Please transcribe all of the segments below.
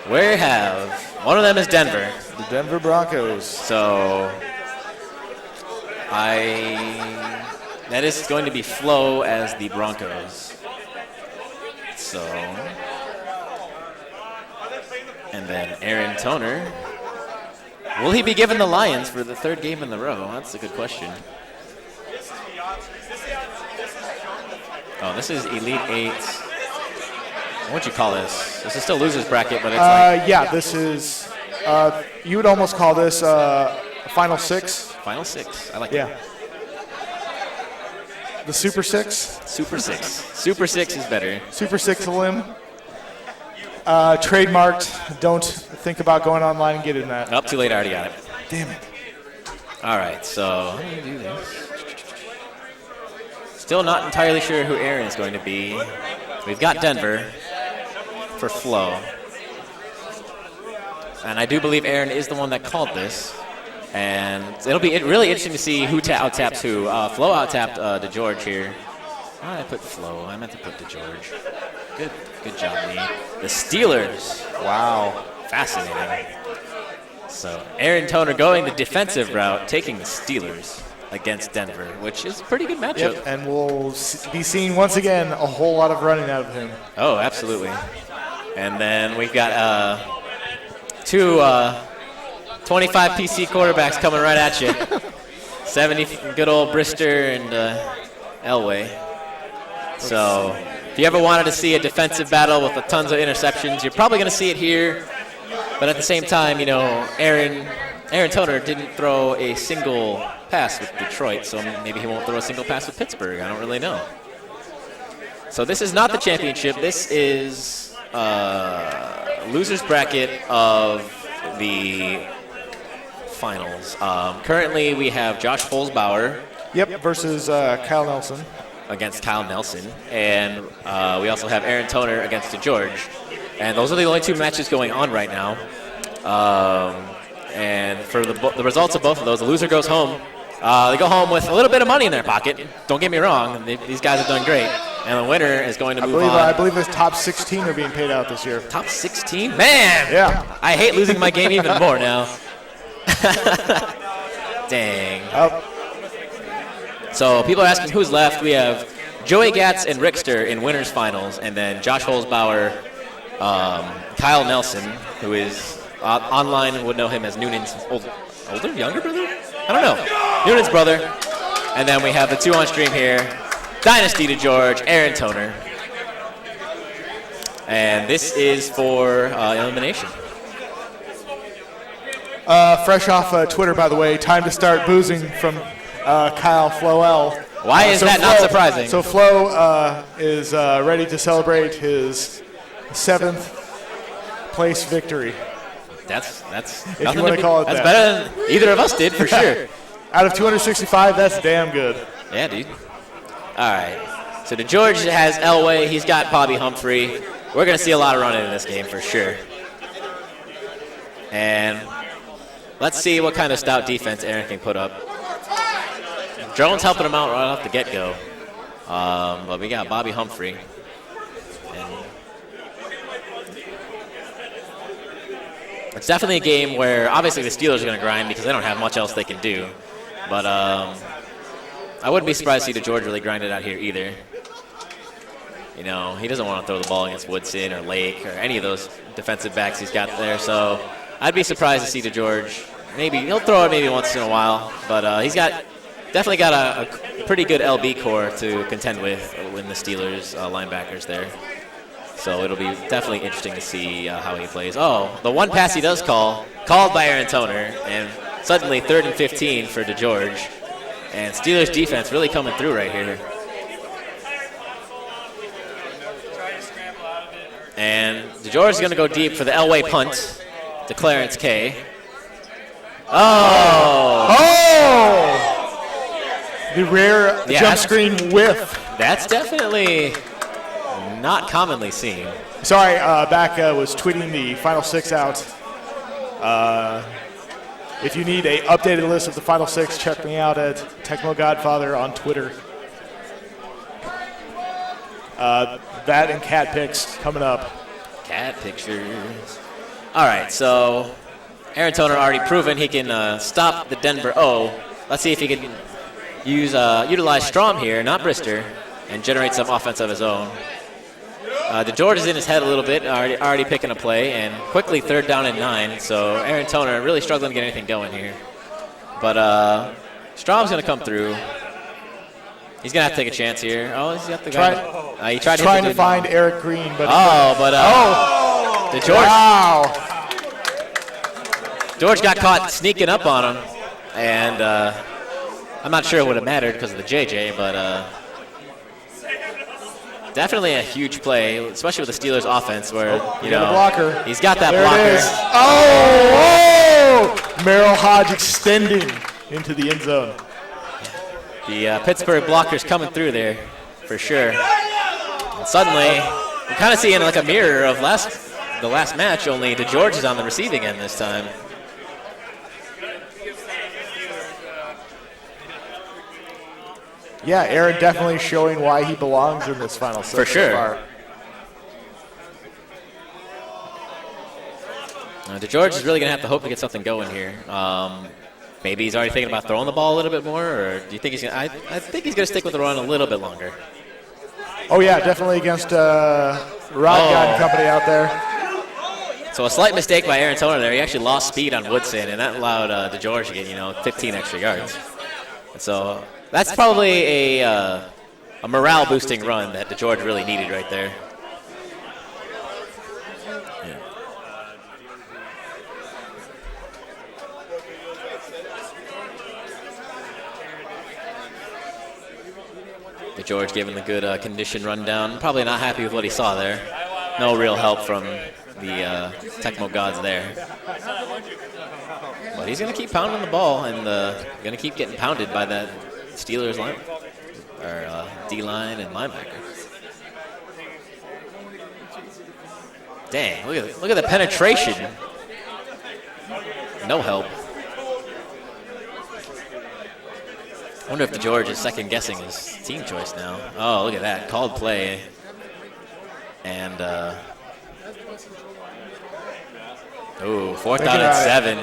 We have one of them is Denver. The Denver Broncos. So that is going to be Flo as the Broncos. So, and then Aaron Toner. Will he be given the Lions for the third game in a row? That's a good question. Oh, this is Elite 8. What would you call this? This is still loser's bracket, but it's yeah, this is, you would almost call this Final Six. Final Six. I like Yeah. it. The Super Six. Super Six. Super Six is better. Super Six Limb. Trademarked. Don't think about going online and getting that. Oh, too late. I already got it. Damn it. All right, so how do you do this? Still not entirely sure who Aaron is going to be. We've got Denver for Flo. And I do believe Aaron is the one that called this. And it'll be really interesting to see who out-taps who. Flo out-tapped DeGeorge here. Why did I put Flo? I meant to put DeGeorge. Good job, Lee. The Steelers. Wow. Fascinating. So Aaron Toner going the defensive route, taking the Steelers against Denver, which is a pretty good matchup. Yep, and we'll be seeing once again a whole lot of running out of him. Oh, absolutely. And then we've got two 25 PC quarterbacks coming right at you. 70, good old Brister and Elway. So if you ever wanted to see a defensive battle with tons of interceptions, you're probably going to see it here. But at the same time, you know, Aaron Toner didn't throw a single pass with Detroit, so maybe he won't throw a single pass with Pittsburgh. I don't really know. So this is not the championship. This is loser's bracket of the finals. Currently, we have Josh Holzbauer. Yep, versus Kyle Nelson. Against Kyle Nelson. And we also have Aaron Toner against DeGeorge. And those are the only two matches going on right now. And for the results of both of those, the loser goes home. They go home with a little bit of money in their pocket. Don't get me wrong. These guys have done great. And the winner is going to move on. I believe the top 16 are being paid out this year. Top 16? Man! Yeah. I hate losing my game even more now. Dang. Oh. So people are asking who's left. We have Joey Gatz and Rickster in winners finals, and then Josh Holzbauer, Kyle Nelson, who is online would know him as Noonan's older, younger brother? I don't know. Noonan's brother. And then we have the two on stream here, Dynasty DeGeorge, Aaron Toner. And this is for elimination. Fresh off Twitter, by the way, time to start boozing from Kyle Floel. Why is that not surprising? So Flo is ready to celebrate his 7th place victory. That's if you want to call it that's that. better than either of us did, for sure. Out of 265, that's damn good. Yeah, dude. All right. So DeGeorge has Elway. He's got Bobby Humphrey. We're going to see a lot of running in this game for sure. And let's see what kind of stout defense Aaron can put up. Jones helping him out right off the get-go. But we got Bobby Humphrey. And it's definitely a game where obviously the Steelers are going to grind because they don't have much else they can do. But I wouldn't be surprised to see DeGeorge really grind it out here either. You know, he doesn't want to throw the ball against Woodson or Lake or any of those defensive backs he's got there. So I'd be surprised to see DeGeorge. Maybe he'll throw it maybe once in a while. But he's definitely got a pretty good LB core to contend with when the Steelers linebackers there. So it'll be definitely interesting to see how he plays. Oh, the one pass he does called by Aaron Toner, and suddenly 3rd and 15 for DeGeorge. And Steelers defense really coming through right here. And DeGeorge is going to go deep for the Elway punt to Clarence K. Oh! The rare jump screen whiff. That's definitely not commonly seen. Sorry, back was tweeting the Final Six out. If you need an updated list of the Final Six, check me out at Tecmo Godfather on Twitter. That and cat pics coming up. Cat pictures. All right, so Aaron Toner already proven he can stop the Denver O. Let's see if he can utilize Strom here, not Brister, and generate some offense of his own. DeGeorge is in his head a little bit, already picking a play, and quickly 3rd down and 9. So Aaron Toner really struggling to get anything going here. But Strom's going to come through. He's going to have to take a chance here. Oh, he's got the guy. He tried trying to find Eric Green, but DeGeorge. Wow. George got caught sneaking up on him, and I'm not sure it would have mattered because of the JJ, but definitely a huge play, especially with the Steelers' offense, where blocker. He's got that there blocker. Merrill Hodge extending into the end zone. The Pittsburgh blocker's coming through there, for sure. And suddenly, we're kind of seeing like a mirror of the last match, only DeGeorge is on the receiving end this time. Yeah, Aaron definitely showing why he belongs in this final set. For sure. DeGeorge is really going to have to hope to get something going here. Maybe he's already thinking about throwing the ball a little bit more, or do you think he's going to? I think he's going to stick with the run a little bit longer. Oh, yeah, definitely against Rod God and company out there. So a slight mistake by Aaron Toner there. He actually lost speed on Woodson, and that allowed DeGeorge to get 15 extra yards. And so that's probably a morale-boosting run that DeGeorge really needed right there. Yeah. DeGeorge giving the good condition rundown. Probably not happy with what he saw there. No real help from the Tecmo gods there. But he's going to keep pounding the ball and going to keep getting pounded by that Steelers line, or D-line and linebacker. Dang, look at the penetration. No help. I wonder if DeGeorge is second-guessing his team choice now. Oh, look at that. Called play. And, 4th down and 7.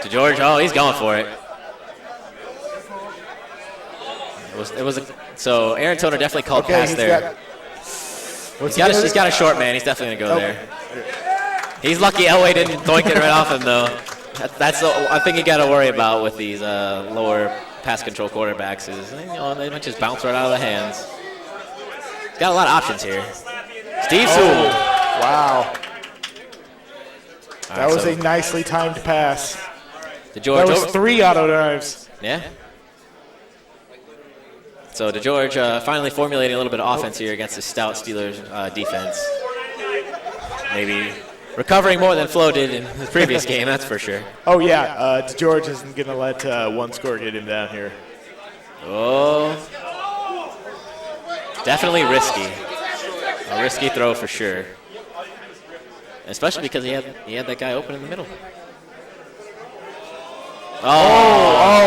DeGeorge, he's going for it. So Aaron Toner definitely called pass there. He's got a short man. He's definitely going to go there. He's lucky Elway didn't doink it right off him, though. That's I think you got to worry about with these lower pass control quarterbacks is they might just bounce right out of the hands. He's got a lot of options here. Steve Sewell. Wow. That was a nicely timed pass. DeGeorge, that was 3 auto drives. Yeah. So DeGeorge finally formulating a little bit of offense here against the stout Steelers defense. Maybe recovering more than Flo did in the previous game, that's for sure. Oh, yeah. DeGeorge isn't going to let one score get him down here. Oh. Definitely risky. A risky throw for sure. Especially because he had that guy open in the middle.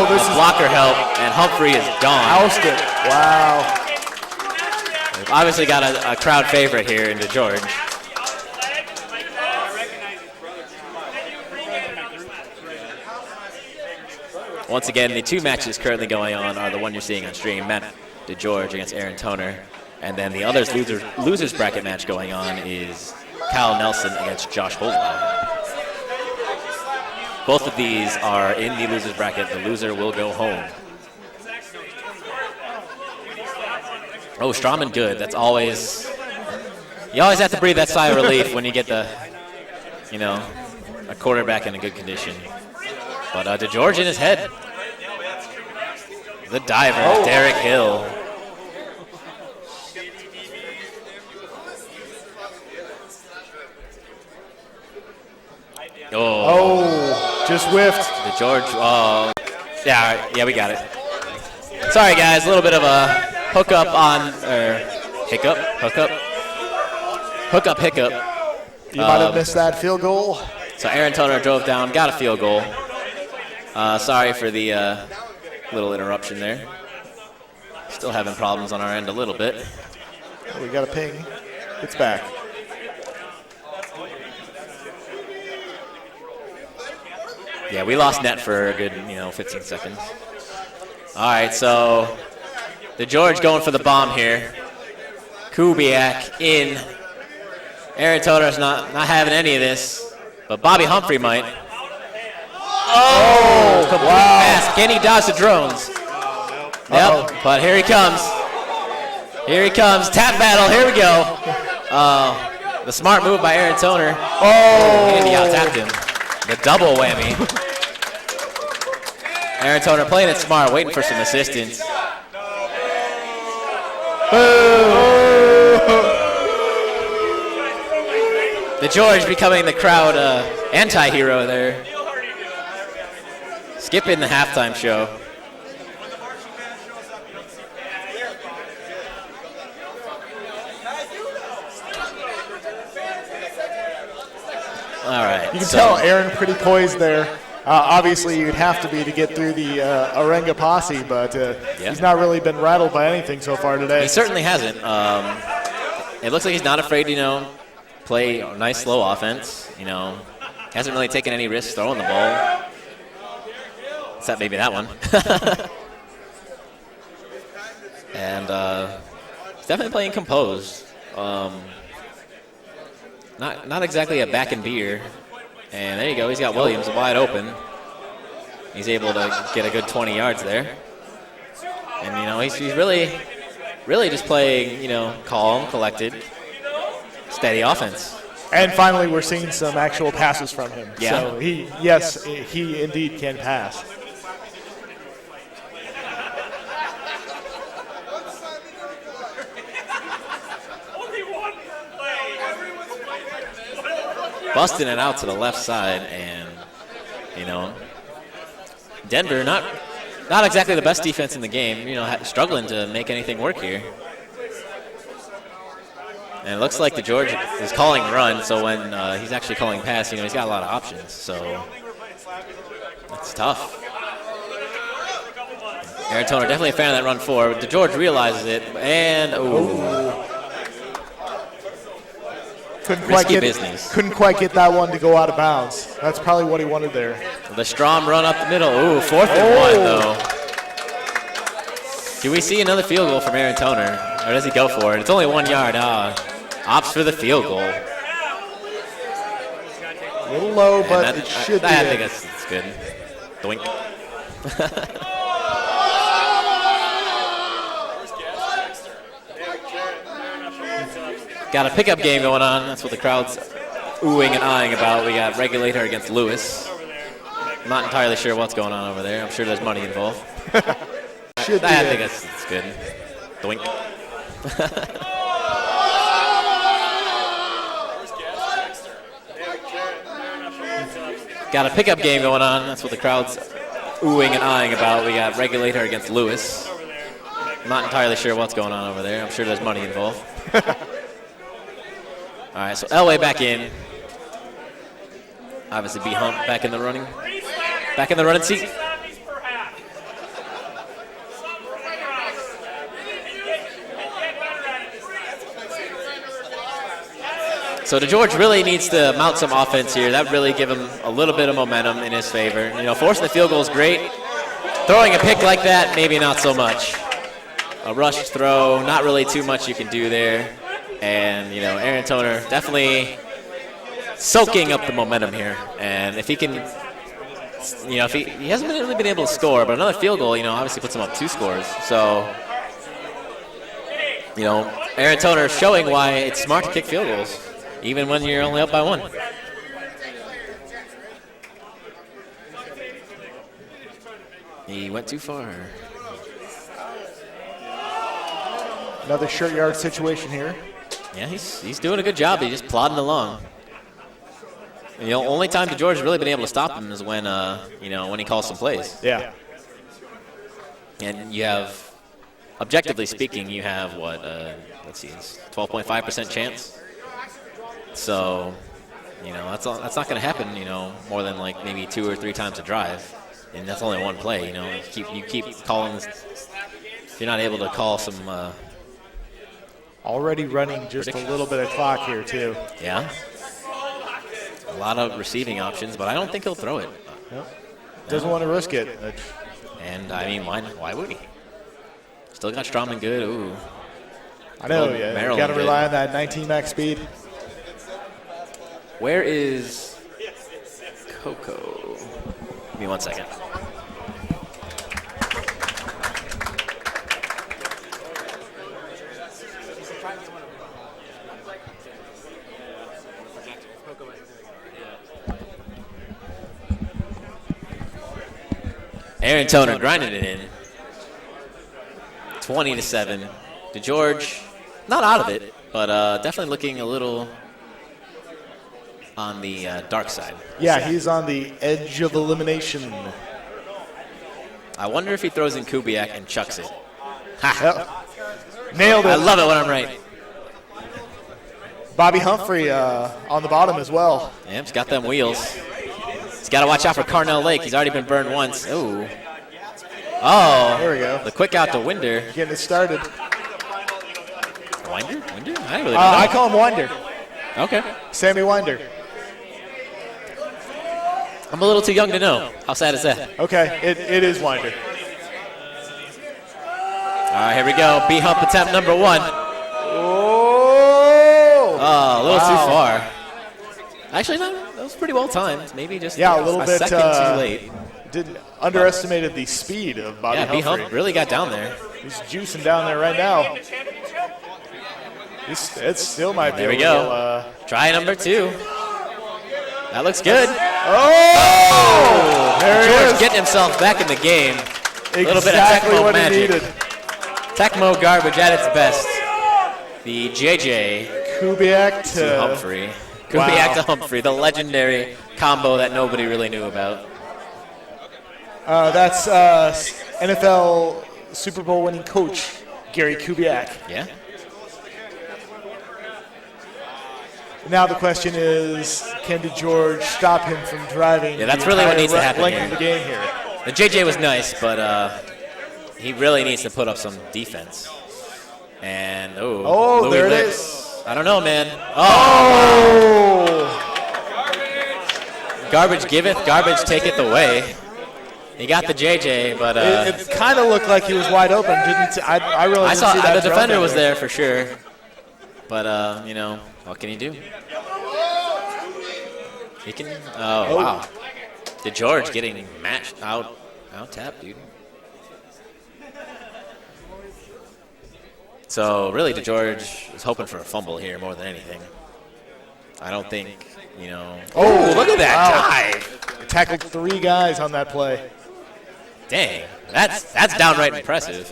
This is blocker help, and Humphrey is gone. Ousted. Wow. We've obviously got a crowd favorite here in DeGeorge. Once again, the 2 matches currently going on are the one you're seeing on stream, Matt DeGeorge against Aaron Toner. And then the other losers bracket match going on is Kyle Nelson against Josh Holzbauer. Both of these are in the losers bracket. The loser will go home. Oh, Strauman good. That's always, you always have to breathe that sigh of relief when you get a quarterback in a good condition. But DeGeorge in his head. The diver, Derek Hill. Just whiffed. DeGeorge, yeah, we got it. Sorry, guys, a little bit of a hookup. You might have missed that field goal. So Aaron Toner drove down, got a field goal. Sorry for the little interruption there. Still having problems on our end a little bit. We got a ping. It's back. Yeah, we lost net for a good, 15 seconds. All right, so DeGeorge going for the bomb here. Kubiak in. Aaron Toner's not having any of this, but Bobby Humphrey might. Oh, complete pass. Can he dodge the drones? Yep, but here he comes. Here he comes. Tap battle. Here we go. The smart move by Aaron Toner. Oh, and he out-tapped him. The double whammy. Aaron Toner playing it smart, waiting for some assistance. DeGeorge becoming the crowd anti-hero there. Skipping the halftime show. All right. You can tell Aaron pretty poised there. Obviously, you'd have to be to get through the Arenga posse, but he's not really been rattled by anything so far today. He certainly hasn't. It looks like he's not afraid to, play a nice slow offense. Hasn't really taken any risks throwing the ball. Except maybe that one. And he's definitely playing composed. Not exactly a back and beer. And there you go. He's got Williams wide open. He's able to get a good 20 yards there. And, he's really just playing, calm, collected, steady offense. And finally, we're seeing some actual passes from him. Yeah. So he indeed can pass. Busting it out to the left side, and Denver not exactly the best defense in the game. Struggling to make anything work here. And it looks like DeGeorge is calling run, so when he's actually calling pass, he's got a lot of options. So it's tough. Aaron Toner definitely a fan of that run four. DeGeorge realizes it, and couldn't quite get that one to go out of bounds. That's probably what he wanted there. The Strom run up the middle. Ooh, 4th and 1 though. Do we see another field goal from Aaron Toner, or does he go for it? It's only 1 yard. Opts for the field goal. A little low, but it should be. I think it's good. Doink. Got a pickup game going on. That's what the crowd's oohing and eyeing about. We got Regulator against Lewis. I'm not entirely sure what's going on over there. I'm sure there's money involved. I think it's good. Doink. Got a pickup game going on. That's what the crowd's oohing and eyeing about. We got Regulator against Lewis. I'm not entirely sure what's going on over there. I'm sure there's money involved. All right, so Elway back in. Obviously, B Hump back in the running seat. So DeGeorge really needs to mount some offense here. That really give him a little bit of momentum in his favor. Forcing the field goal is great. Throwing a pick like that, maybe not so much. A rushed throw, not really too much you can do there. And, Aaron Toner definitely soaking up the momentum here. And if he can, if he hasn't really been able to score, but another field goal, obviously puts him up 2 scores. So, Aaron Toner showing why it's smart to kick field goals, even when you're only up by 1. He went too far. Another short yard situation here. Yeah, he's doing a good job. He's just plodding along. And, only time DeGeorge has really been able to stop him is when, when he calls some plays. Yeah. And you have, objectively speaking, you have what? Let's see, 12.5% chance. So, that's not going to happen. More than like maybe 2 or 3 times a drive, and that's only one play. You keep calling. You're not able to call some. Already running just a little bit of clock here, too. Yeah. A lot of receiving options, but I don't think he'll throw it. Doesn't want to risk it. And, I mean, why would he? Still got Strauman good. Ooh. I know, yeah. You got to rely on that 19 max speed. Where is Coco? Give me 1 second. Aaron Toner grinding it in. 20-7. DeGeorge, not out of it, but definitely looking a little on the dark side. Yeah, he's on the edge of elimination. I wonder if he throws in Kubiak and chucks it. Ha! Yep. Nailed it. I love it when I'm right. Bobby Humphrey on the bottom as well. Yeah, he's got them wheels. He's got to watch out for Carnell Lake. He's already been burned once. Ooh. Oh. There we go. The quick out to Winder. Getting it started. Winder? I really don't know. I call him Winder. Okay. Sammy Winder. I'm a little too young to know. How sad is that? Okay, it is Winder. All right, here we go. B-hump attempt number 1. Oh, a little too far. Actually, no, that was pretty well timed. Maybe just a little bit second too late. Underestimated the speed of Bobby Humphrey. B-hump really got down there. He's juicing down there right now. It still might be. There we go. Try number 2. That looks good. Oh! There he George is. getting himself back in the game. Exactly A little bit of Tecmo what magic. he needed. Tecmo garbage at its best. The JJ Kubiak to Humphrey. Kubiak to Humphrey, the legendary combo that nobody really knew about. That's NFL Super Bowl winning coach Gary Kubiak. Yeah. Now the question is, can DeGeorge stop him from driving? Yeah, that's really what needs to happen length here. of the game here. The JJ was nice, but he really needs to put up some defense. And Louis there it is. I don't know, man. Garbage giveth, garbage taketh away. He got the JJ, but it kind of looked like he was wide open. I really didn't saw see that. The defender was there for sure, but what can he do? He can. Oh wow! DeGeorge getting matched out tapped, dude. So really, DeGeorge is hoping for a fumble here more than anything. I don't think, Oh, look at that dive! Tackled 3 guys on that play. Dang, that's downright impressive.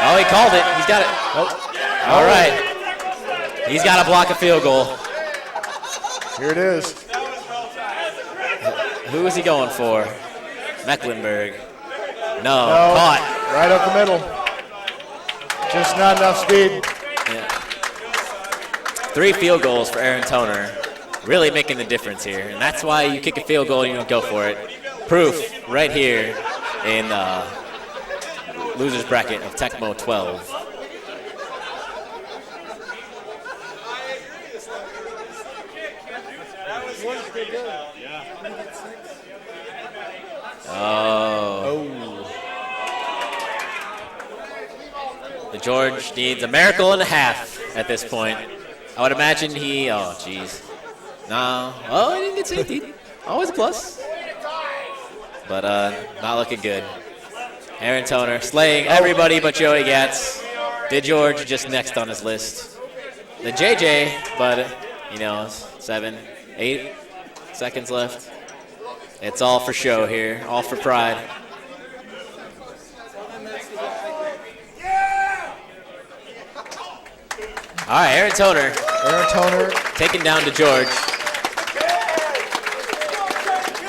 Oh, he called it. He's got it. All right. He's got to block a field goal. Here it is. Who is he going for? Mecklenburg. No, caught. Right up the middle. Just not enough speed. Yeah. 3 field goals for Aaron Toner. Really making the difference here. And that's why you kick a field goal and you don't go for it. Proof right here in loser's bracket of Tecmo 12. DeGeorge needs a miracle and a half at this point. I would imagine he, No. Oh, he didn't get safety. Always a plus. But not looking good. Aaron Toner slaying everybody but Joey Gatz. DeGeorge just next on his list. The JJ, but 7, 8 seconds left. It's all for show here, all for pride. All right, Aaron Toner taking down DeGeorge.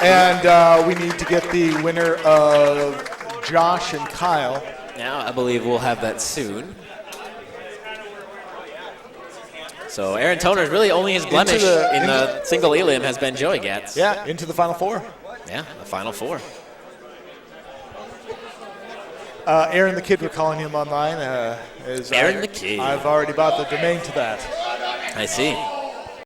And we need to get the winner of Josh and Kyle. Now I believe we'll have that soon. So Aaron Toner's really only his blemish in the single elim has been Joey Gatz. Yeah, into the Final Four. Yeah, the Final Four. Aaron the Kid, we're calling him online. Aaron the Kid. I've already bought the domain to that. I see.